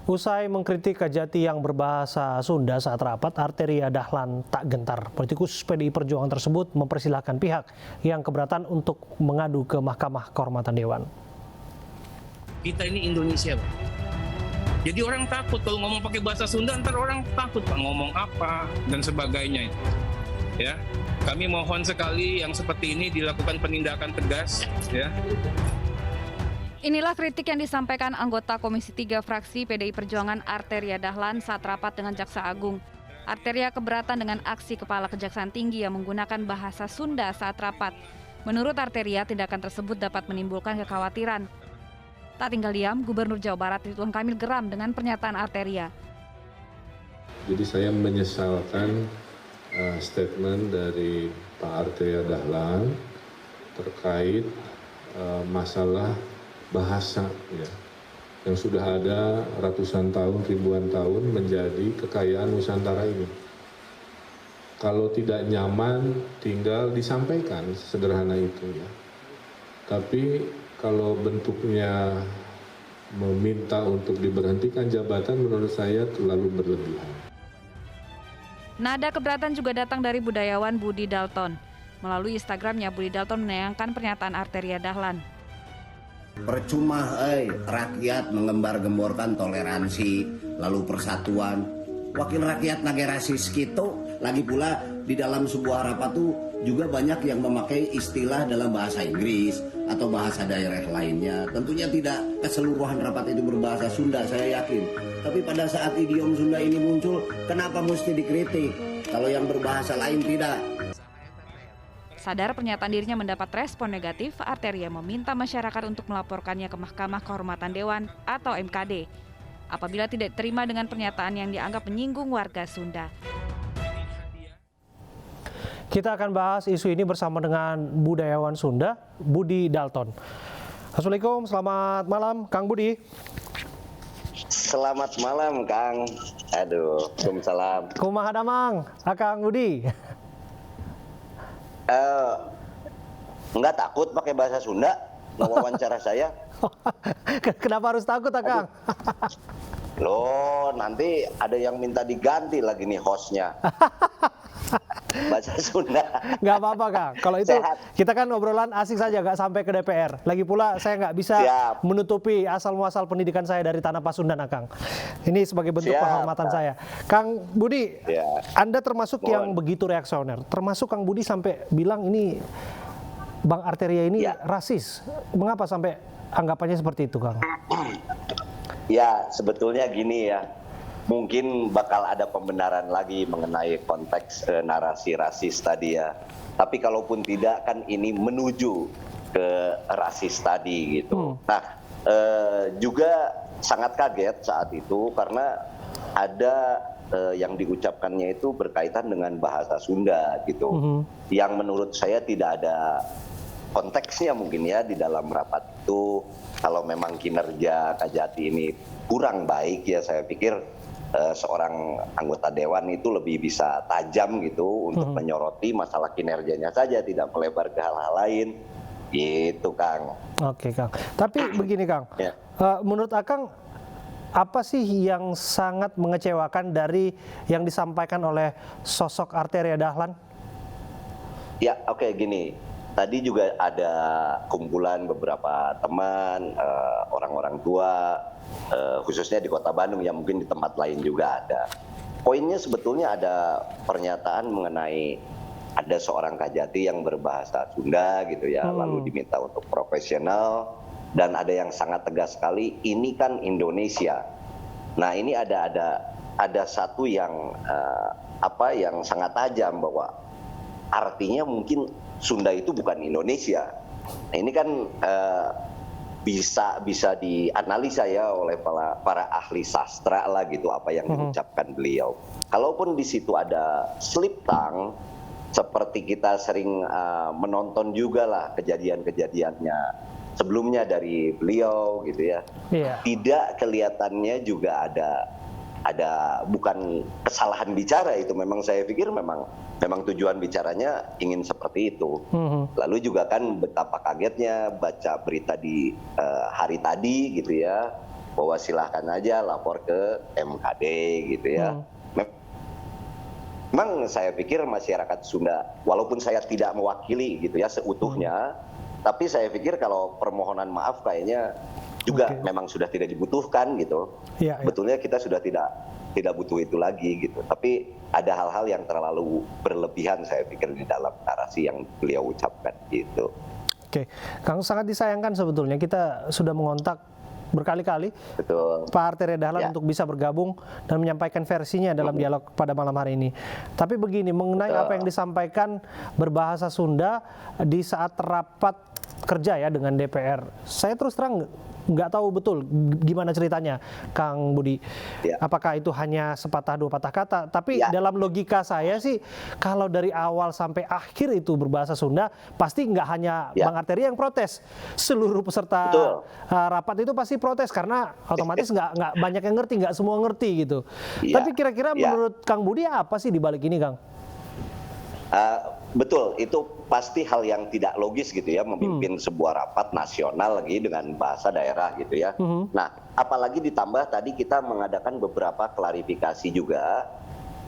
Usai mengkritik Kajati yang berbahasa Sunda saat rapat, Arteria Dahlan tak gentar. Politikus PDI Perjuangan tersebut mempersilahkan pihak yang keberatan untuk mengadu ke Mahkamah Kehormatan Dewan. Kita ini Indonesia, Pak. Jadi orang takut kalau ngomong pakai bahasa Sunda, ntar orang takut Pak ngomong apa dan sebagainya. Ya, kami mohon sekali yang seperti ini dilakukan penindakan tegas. Ya. Inilah kritik yang disampaikan anggota Komisi 3 fraksi PDI Perjuangan Arteria Dahlan saat rapat dengan Jaksa Agung. Arteria keberatan dengan aksi Kepala Kejaksaan Tinggi yang menggunakan bahasa Sunda saat rapat. Menurut Arteria, tindakan tersebut dapat menimbulkan kekhawatiran. Tak tinggal diam, Gubernur Jawa Barat Ridwan Kamil geram dengan pernyataan Arteria. Jadi saya menyesalkan statement dari Pak Arteria Dahlan terkait masalah bahasa ya, yang sudah ada ratusan tahun, ribuan tahun menjadi kekayaan Nusantara ini. Kalau tidak nyaman, tinggal disampaikan sederhana itu ya. Tapi kalau bentuknya meminta untuk diberhentikan jabatan, menurut saya terlalu berlebihan. Nada keberatan juga datang dari budayawan Budi Dalton. Melalui Instagramnya, Budi Dalton menayangkan pernyataan Arteria Dahlan. Percuma rakyat mengembar-gemborkan toleransi, lalu persatuan. Wakil rakyat nagerasis gitu, lagi pula di dalam sebuah rapat tuh juga banyak yang memakai istilah dalam bahasa Inggris atau bahasa daerah lainnya. Tentunya tidak keseluruhan rapat itu berbahasa Sunda, saya yakin. Tapi pada saat idiom Sunda ini muncul, kenapa mesti dikritik? Kalau yang berbahasa lain tidak. Sadar pernyataan dirinya mendapat respon negatif, Arteria meminta masyarakat untuk melaporkannya ke Mahkamah Kehormatan Dewan atau MKD apabila tidak terima dengan pernyataan yang dianggap menyinggung warga Sunda. Kita akan bahas isu ini bersama dengan budayawan Sunda, Budi Dalton. Assalamualaikum, selamat malam Kang Budi. Selamat malam Kang. Aduh, waalaikumsalam. Kumaha damang, Kang Budi? Nggak takut pakai bahasa Sunda wawancara saya. Kenapa harus takut, Kang? Loh, nanti ada yang minta diganti lagi nih hostnya. Bahasa Sunda. Nggak apa-apa, Kang. Kalau itu Sehat. kita kan obrolan asik saja, nggak sampai ke DPR. Lagi pula saya nggak bisa menutupi asal-muasal pendidikan saya dari tanah Pasundan, Kang. Ini sebagai bentuk penghormatan saya. Kang Budi, Anda termasuk yang begitu reaksioner. Termasuk Kang Budi sampai bilang ini Bang Arteria ini rasis. Mengapa sampai anggapannya seperti itu, Kang? Ya, sebetulnya gini ya. Mungkin bakal ada pembenaran lagi mengenai konteks narasi rasis tadi ya. Tapi kalaupun tidak, kan ini menuju ke rasis tadi gitu. Nah, juga sangat kaget saat itu karena ada yang diucapkannya itu berkaitan dengan bahasa Sunda gitu. Yang menurut saya tidak ada konteksnya mungkin ya di dalam rapat itu. Kalau memang kinerja Kajati ini kurang baik ya, saya pikir seorang anggota dewan itu lebih bisa tajam gitu untuk menyoroti masalah kinerjanya saja, tidak melebar ke hal-hal lain gitu, Kang. Oke, Kang. Tapi begini, Kang, menurut Akang apa sih yang sangat mengecewakan dari yang disampaikan oleh sosok Arteria Dahlan? Ya, oke, gini. Tadi juga ada kumpulan beberapa teman, orang-orang tua, khususnya di Kota Bandung, yang mungkin di tempat lain juga ada. Poinnya sebetulnya ada pernyataan mengenai ada seorang Kajati yang berbahasa Sunda gitu ya, lalu diminta untuk profesional, dan ada yang sangat tegas sekali, ini kan Indonesia. Nah, ini ada satu yang yang sangat tajam bahwa artinya mungkin Sunda itu bukan Indonesia. Nah, ini kan bisa dianalisa ya oleh para ahli sastra lah gitu apa yang diucapkan beliau. Kalaupun di situ ada slip tongue, seperti kita sering menonton juga lah kejadian-kejadiannya sebelumnya dari beliau gitu ya. Tidak kelihatannya juga ada bukan kesalahan bicara, itu memang saya pikir memang tujuan bicaranya ingin seperti itu. Lalu juga kan betapa kagetnya baca berita di hari tadi gitu ya, bahwa silahkan aja lapor ke MKD gitu ya. Memang saya pikir masyarakat Sunda, walaupun saya tidak mewakili gitu ya seutuhnya, tapi saya pikir kalau permohonan maaf kayaknya juga memang sudah tidak dibutuhkan gitu. Betulnya kita sudah tidak butuh itu lagi gitu. Tapi ada hal-hal yang terlalu berlebihan saya pikir di dalam narasi yang beliau ucapkan gitu. Oke, Kang, sangat disayangkan sebetulnya kita sudah mengontak berkali-kali Pak Arteria Dahlan untuk bisa bergabung dan menyampaikan versinya dalam dialog pada malam hari ini. Tapi begini, mengenai apa yang disampaikan berbahasa Sunda di saat rapat kerja ya dengan DPR, saya terus terang nggak tahu betul gimana ceritanya, Kang Budi. Apakah itu hanya sepatah dua patah kata? Tapi dalam logika saya sih, kalau dari awal sampai akhir itu berbahasa Sunda, pasti nggak hanya Bang Arteria yang protes. Seluruh peserta rapat itu pasti protes karena otomatis nggak banyak yang ngerti, nggak semua ngerti gitu. Tapi kira-kira menurut Kang Budi apa sih di balik ini, Kang? Betul, itu pasti hal yang tidak logis gitu ya, memimpin sebuah rapat nasional lagi dengan bahasa daerah gitu ya. Nah, apalagi ditambah tadi kita mengadakan beberapa klarifikasi juga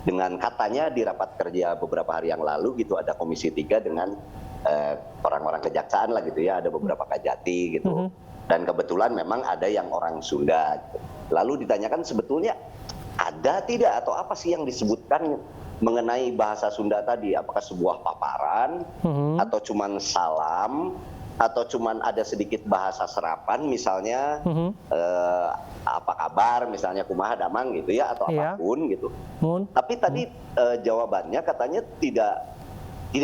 dengan katanya di rapat kerja beberapa hari yang lalu gitu, ada Komisi 3 dengan orang-orang kejaksaan lah gitu ya, ada beberapa kajati gitu. Dan kebetulan memang ada yang orang Sunda. Lalu ditanyakan sebetulnya ada tidak atau apa sih yang disebutkan mengenai bahasa Sunda tadi, apakah sebuah paparan atau cuman salam atau cuman ada sedikit bahasa serapan misalnya apa kabar misalnya kumaha damang gitu ya, atau apapun gitu. Tapi tadi jawabannya katanya tidak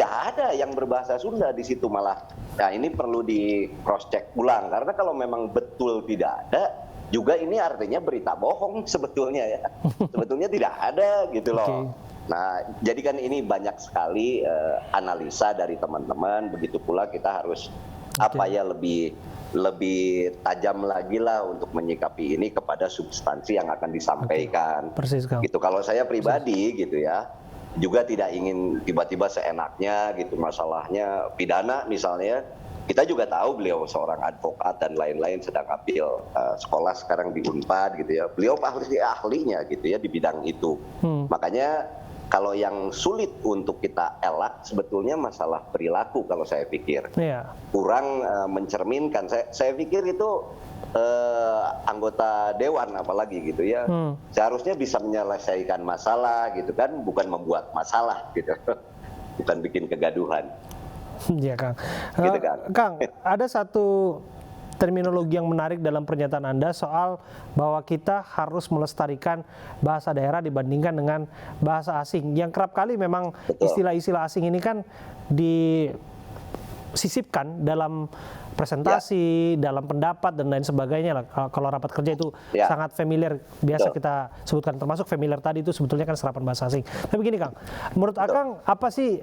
ada yang berbahasa Sunda di situ malah. Nah, ini perlu di cross check ulang karena kalau memang betul tidak ada juga ini artinya berita bohong sebetulnya ya. Sebetulnya tidak ada gitu loh. Nah, jadi kan ini banyak sekali analisa dari teman-teman, begitu pula kita harus lebih tajam lagi lah untuk menyikapi ini kepada substansi yang akan disampaikan. Persis, Kang. Gitu. Kalau saya pribadi gitu ya, juga tidak ingin tiba-tiba seenaknya gitu, masalahnya pidana misalnya. Kita juga tahu beliau seorang advokat dan lain-lain, sedang ambil sekolah sekarang di Unpad gitu ya. Beliau ahlinya gitu ya di bidang itu. Makanya kalau yang sulit untuk kita elak sebetulnya masalah perilaku kalau saya pikir. Kurang mencerminkan. Saya pikir itu anggota dewan apalagi gitu ya. Seharusnya bisa menyelesaikan masalah gitu kan, bukan membuat masalah gitu. Bukan bikin kegaduhan. Iya, Kang. Gitu, Kang, ada satu terminologi yang menarik dalam pernyataan Anda soal bahwa kita harus melestarikan bahasa daerah dibandingkan dengan bahasa asing. Yang kerap kali memang istilah-istilah asing ini kan disisipkan dalam presentasi, dalam pendapat dan lain sebagainya lah. Kalau rapat kerja itu sangat familiar, biasa kita sebutkan, termasuk familiar tadi itu sebetulnya kan serapan bahasa asing. Tapi begini, Kang, menurut Akang apa sih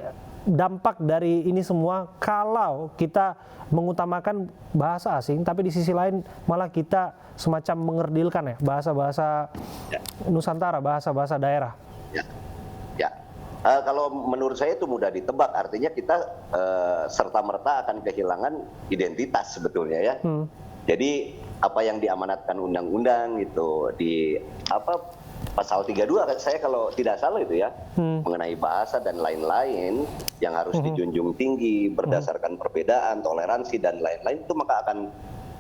dampak dari ini semua kalau kita mengutamakan bahasa asing tapi di sisi lain malah kita semacam mengerdilkan ya bahasa-bahasa Nusantara, bahasa-bahasa daerah? Kalau menurut saya itu mudah ditebak, artinya kita serta-merta akan kehilangan identitas sebetulnya ya. Jadi apa yang diamanatkan undang-undang itu di pasal 32 saya kalau tidak salah itu ya, mengenai bahasa dan lain-lain yang harus dijunjung tinggi berdasarkan perbedaan, toleransi dan lain-lain, itu maka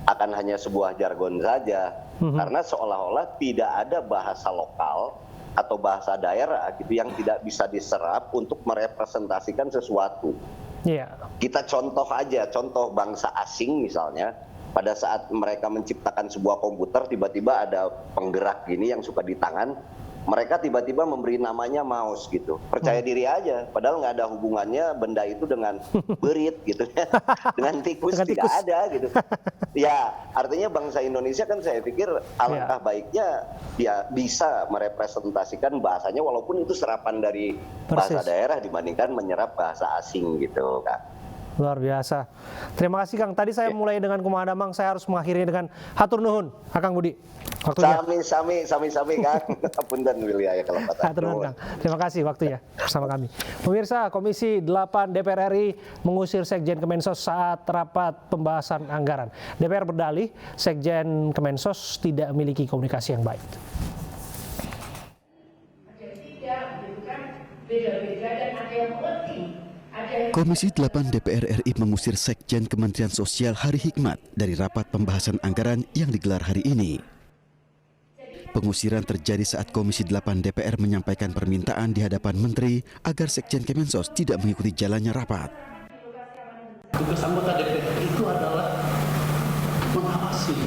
akan hanya sebuah jargon saja. Karena seolah-olah tidak ada bahasa lokal atau bahasa daerah gitu yang tidak bisa diserap untuk merepresentasikan sesuatu. Kita contoh aja, contoh bangsa asing misalnya, pada saat mereka menciptakan sebuah komputer, tiba-tiba ada penggerak gini yang suka di tangan, mereka tiba-tiba memberi namanya mouse gitu. Percaya diri aja, padahal nggak ada hubungannya benda itu dengan berit gitu ya, dengan tikus tidak ada gitu. Ya, artinya bangsa Indonesia kan saya pikir alangkah baiknya dia bisa merepresentasikan bahasanya walaupun itu serapan dari bahasa daerah dibandingkan menyerap bahasa asing gitu, Kak. Luar biasa. Terima kasih, Kang. Tadi saya mulai dengan kumaha damang, saya harus mengakhiri dengan hatur nuhun, Akang Budi. waktunya. Sami Kang. Punten wilayah kalau kata. Kang. Terima kasih waktunya bersama kami. Pemirsa, Komisi 8 DPR RI mengusir Sekjen Kemensos saat rapat pembahasan anggaran. DPR berdalih Sekjen Kemensos tidak memiliki komunikasi yang baik. Komisi 8 DPR RI mengusir Sekjen Kementerian Sosial Hari Hikmat dari rapat pembahasan anggaran yang digelar hari ini. Pengusiran terjadi saat Komisi 8 DPR menyampaikan permintaan di hadapan Menteri agar Sekjen Kemensos tidak mengikuti jalannya rapat. Tugas anggota DPR itu adalah mengawasi.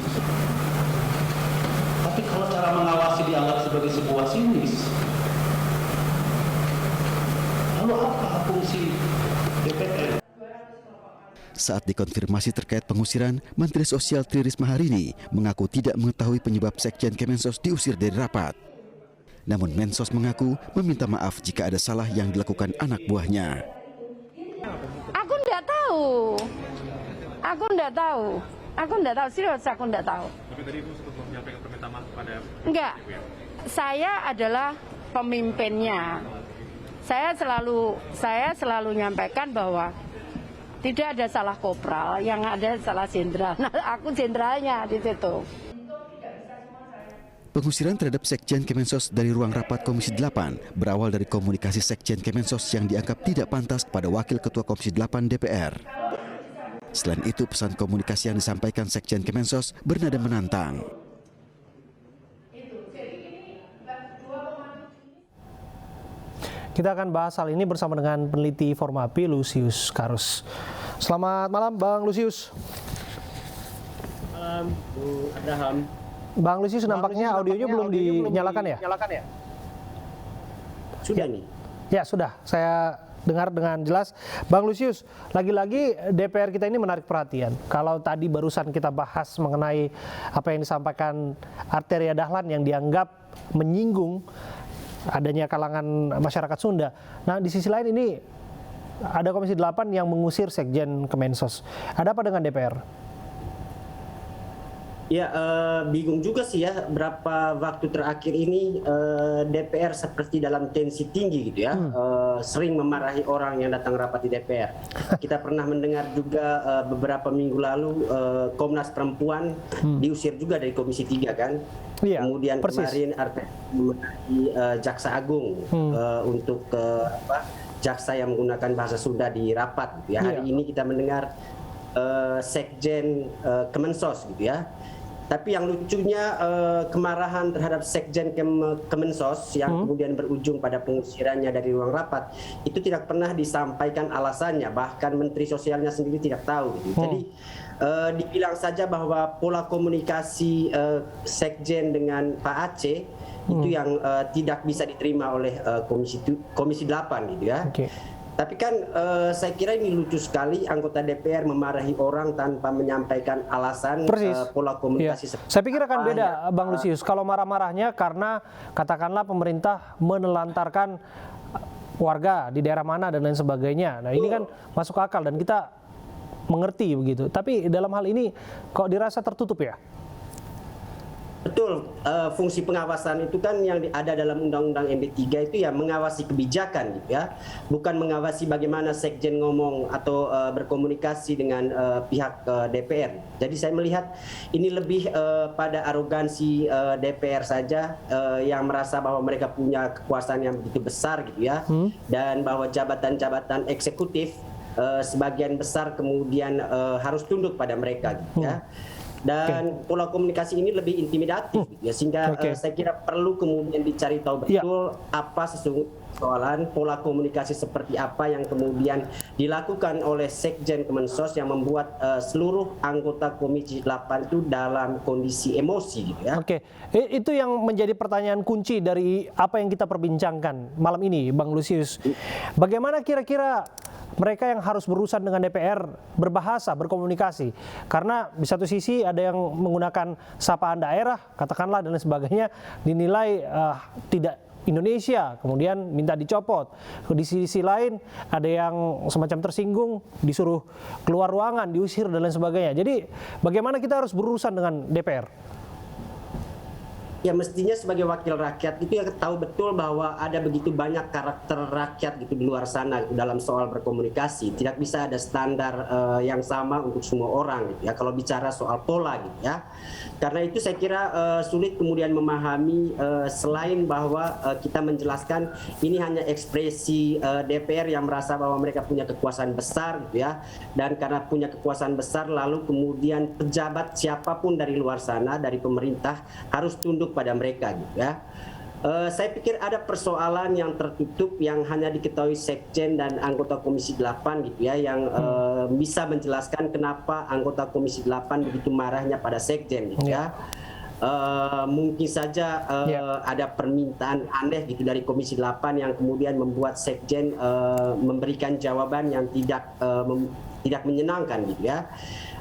Tapi kalau cara mengawasi dianggap sebagai sebuah sinis, lalu apa fungsi DPR? Saat dikonfirmasi terkait pengusiran, Menteri Sosial Tri Risma hari ini mengaku tidak mengetahui penyebab Sekjen Kemensos diusir dari rapat. Namun Mensos mengaku meminta maaf jika ada salah yang dilakukan anak buahnya. Aku enggak tahu. Serius aku enggak tahu. Tapi tadi Ibu sempat menyampaikan permintaan maaf kepada Enggak. Saya adalah pemimpinnya. Saya selalu menyampaikan bahwa tidak ada salah kopral, yang ada salah jenderal. Nah, aku jenderalnya di situ. Pengusiran terhadap Sekjen Kemensos dari ruang rapat Komisi 8 berawal dari komunikasi Sekjen Kemensos yang dianggap tidak pantas kepada Wakil Ketua Komisi 8 DPR. Selain itu, pesan komunikasi yang disampaikan Sekjen Kemensos bernada menantang. Kita akan bahas hal ini bersama dengan peneliti Formapi Lusius Karus. Selamat malam Bang Lusius. Malam Bu Abraham. Bang Lusius, nampaknya audionya belum dinyalakan ya? Sudah nih. Ya sudah, saya dengar dengan jelas. Bang Lusius, lagi-lagi DPR kita ini menarik perhatian. Kalau tadi barusan kita bahas mengenai apa yang disampaikan Arteria Dahlan yang dianggap menyinggung adanya kalangan masyarakat Sunda. Nah, di sisi lain ini ada Komisi 8 yang mengusir Sekjen Kemensos. Ada apa dengan DPR? Ya, bingung juga sih ya, berapa waktu terakhir ini DPR seperti dalam tensi tinggi gitu ya, sering memarahi orang yang datang rapat di DPR. Kita pernah mendengar juga beberapa minggu lalu Komnas Perempuan diusir juga dari Komisi 3 kan. Iya, kemudian persis. Kemarin memarahi Jaksa Agung untuk jaksa yang menggunakan bahasa Sunda di rapat gitu ya. Hari ini kita mendengar Sekjen Kemensos gitu ya. Tapi yang lucunya kemarahan terhadap Sekjen Kemensos yang kemudian berujung pada pengusirannya dari ruang rapat itu tidak pernah disampaikan alasannya, bahkan Menteri Sosialnya sendiri tidak tahu gitu. Jadi dibilang saja bahwa pola komunikasi Sekjen dengan Pak Aceh itu yang tidak bisa diterima oleh Komisi 8 gitu ya. Tapi kan saya kira ini lucu sekali anggota DPR memarahi orang tanpa menyampaikan alasan pola komunikasi. Saya pikir akan beda Bang Lusius. Kalau marah-marahnya karena katakanlah pemerintah menelantarkan warga di daerah mana dan lain sebagainya. Nah ini kan masuk akal dan kita mengerti begitu. Tapi dalam hal ini kok dirasa tertutup ya? Betul, fungsi pengawasan itu kan yang ada dalam Undang-Undang MD3 itu ya mengawasi kebijakan gitu ya, bukan mengawasi bagaimana Sekjen ngomong atau berkomunikasi dengan pihak DPR. Jadi saya melihat ini lebih pada arogansi DPR saja yang merasa bahwa mereka punya kekuasaan yang begitu besar gitu ya, dan bahwa jabatan-jabatan eksekutif sebagian besar kemudian harus tunduk pada mereka gitu ya. Dan pola komunikasi ini lebih intimidatif ya, sehingga saya kira perlu kemudian dicari tahu betul apa sesungguhnya soalan pola komunikasi seperti apa yang kemudian dilakukan oleh Sekjen Kemensos yang membuat seluruh anggota Komisi 8 itu dalam kondisi emosi gitu ya. Itu yang menjadi pertanyaan kunci dari apa yang kita perbincangkan malam ini Bang Lusius. Bagaimana kira-kira mereka yang harus berurusan dengan DPR berbahasa, berkomunikasi? Karena di satu sisi ada yang menggunakan sapaan daerah, katakanlah dan lain sebagainya, dinilai tidak Indonesia, kemudian minta dicopot. Di sisi lain ada yang semacam tersinggung, disuruh keluar ruangan, diusir dan lain sebagainya. Jadi bagaimana kita harus berurusan dengan DPR? ya mestinya sebagai wakil rakyat itu ya tahu betul bahwa ada begitu banyak karakter rakyat gitu di luar sana gitu, dalam soal berkomunikasi. Tidak bisa ada standar yang sama untuk semua orang gitu ya kalau bicara soal pola gitu ya. Karena itu saya kira sulit kemudian memahami selain bahwa kita menjelaskan ini hanya ekspresi DPR yang merasa bahwa mereka punya kekuasaan besar gitu ya. Dan karena punya kekuasaan besar lalu kemudian pejabat siapapun dari luar sana, dari pemerintah harus tunduk pada mereka gitu ya. Saya pikir ada persoalan yang tertutup yang hanya diketahui Sekjen dan anggota Komisi 8 gitu ya, yang bisa menjelaskan kenapa anggota Komisi 8 begitu marahnya pada Sekjen gitu ya. Mungkin saja ada permintaan aneh gitu dari Komisi 8 yang kemudian membuat Sekjen memberikan jawaban yang tidak menyenangkan gitu ya.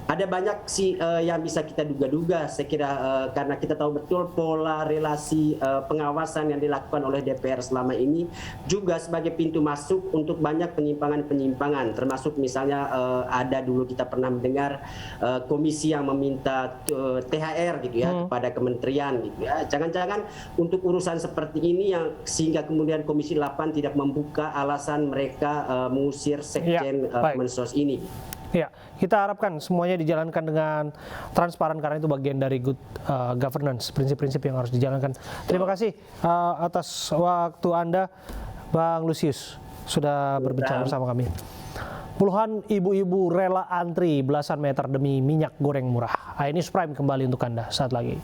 Ada banyak sih yang bisa kita duga-duga, saya kira karena kita tahu betul pola relasi pengawasan yang dilakukan oleh DPR selama ini juga sebagai pintu masuk untuk banyak penyimpangan-penyimpangan, termasuk misalnya ada dulu kita pernah mendengar komisi yang meminta THR gitu ya kepada kementerian gitu ya. Jangan-jangan untuk urusan seperti ini yang sehingga kemudian Komisi 8 tidak membuka alasan mereka mengusir Sekjen Kemensos ini. Ya, kita harapkan semuanya dijalankan dengan transparan karena itu bagian dari good governance, prinsip-prinsip yang harus dijalankan. Terima kasih atas waktu Anda, Bang Lusius, sudah berbincang bersama kami. Puluhan ibu-ibu rela antri belasan meter demi minyak goreng murah. Ini Prime kembali untuk Anda saat lagi.